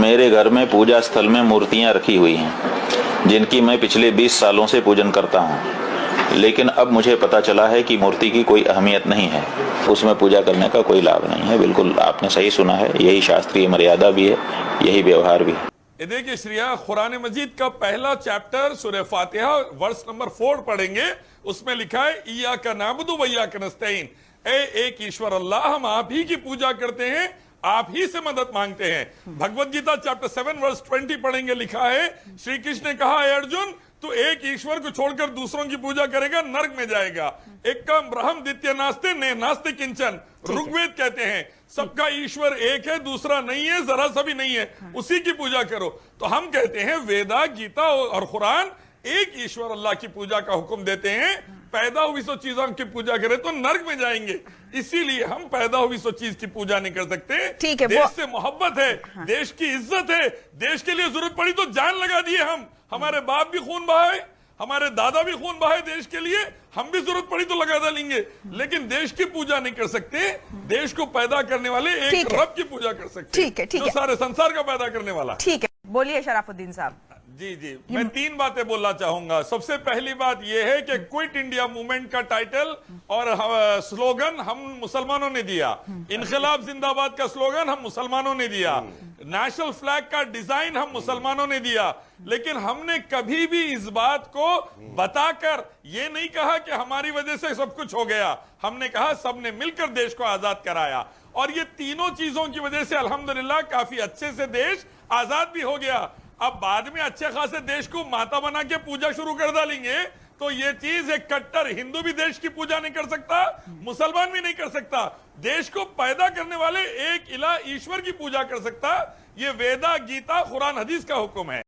मेरे घर में पूजा स्थल में मूर्तियां रखी हुई हैं जिनकी मैं पिछले 20 सालों से पूजन करता हूं, लेकिन अब मुझे पता चला है कि मूर्ति की कोई अहमियत नहीं है, उसमें पूजा करने का कोई लाभ नहीं है। बिल्कुल आपने सही सुना है, यही शास्त्रीय मर्यादा भी है, यही व्यवहार भी है। ये देखिए श्रिया, कुरान मजीद का पहला चैप्टर सूरह फातिहा वर्स नंबर 4 पढ़ेंगे। उसमें लिखा है इय्याका नअबुदु व इय्याका नस्तईन, एक ईश्वर अल्लाह, हम आप ही की पूजा करते हैं, आप ही से मदद मांगते हैं। भगवत गीता चैप्टर 7 वर्स 20 पढ़ेंगे, लिखा है श्री कृष्ण ने कहा, अर्जुन तू एक ईश्वर को छोड़कर दूसरों की पूजा करेगा नरक में जाएगा। एक का ब्रह्म द्वितीय नास्ते ने नास्ते किंचन, ऋग्वेद कहते हैं सबका ईश्वर एक है, दूसरा नहीं है, जरा सा भी नहीं है, उसी की पूजा करो। तो हम कहते हैं वेदा, गीता और कुरान एक ईश्वर अल्लाह की पूजा का हुक्म देते हैं। पैदा हुई सो चीजों की पूजा करें तो नरक में जाएंगे, इसीलिए हम पैदा हुई सो चीज की पूजा नहीं कर सकते। ठीक है, देश से मोहब्बत है, देश की इज्जत है, देश के लिए जरूरत पड़ी तो जान लगा दिए हम, हमारे बाप भी खून बहाए, हमारे दादा भी खून बहाए देश के लिए, हम भी जरूरत पड़ी तो लगा डालेंगे, लेकिन देश की पूजा नहीं कर सकते। देश को पैदा करने वाले एक रब की पूजा कर सकते, ठीक है, ठीक जो है, सारे संसार का पैदा करने वाला। ठीक है, बोलिए शराफुद्दीन साहब। जी जी, मैं 3 बातें बोलना चाहूंगा। सबसे पहली बात यह है कि क्विट इंडिया मूवमेंट का टाइटल और स्लोगन हम मुसलमानों ने दिया, इनकलाब जिंदाबाद का स्लोगन हम मुसलमानों ने दिया, नेशनल फ्लैग का डिजाइन हम मुसलमानों ने दिया, लेकिन हमने कभी भी इस बात को बताकर ये नहीं कहा कि हमारी वजह से सब कुछ हो गया। हमने कहा सबने मिलकर देश को आजाद कराया, और ये तीनों चीजों की वजह से अल्हम्दुलिल्लाह काफी अच्छे से देश आजाद भी हो गया। अब बाद में अच्छे खासे देश को माता बना के पूजा शुरू कर डालेंगे तो ये चीज, एक कट्टर हिंदू भी देश की पूजा नहीं कर सकता, मुसलमान भी नहीं कर सकता। देश को पैदा करने वाले एक इला ईश्वर की पूजा कर सकता। ये वेदा, गीता, कुरान, हदीस का हुक्म है।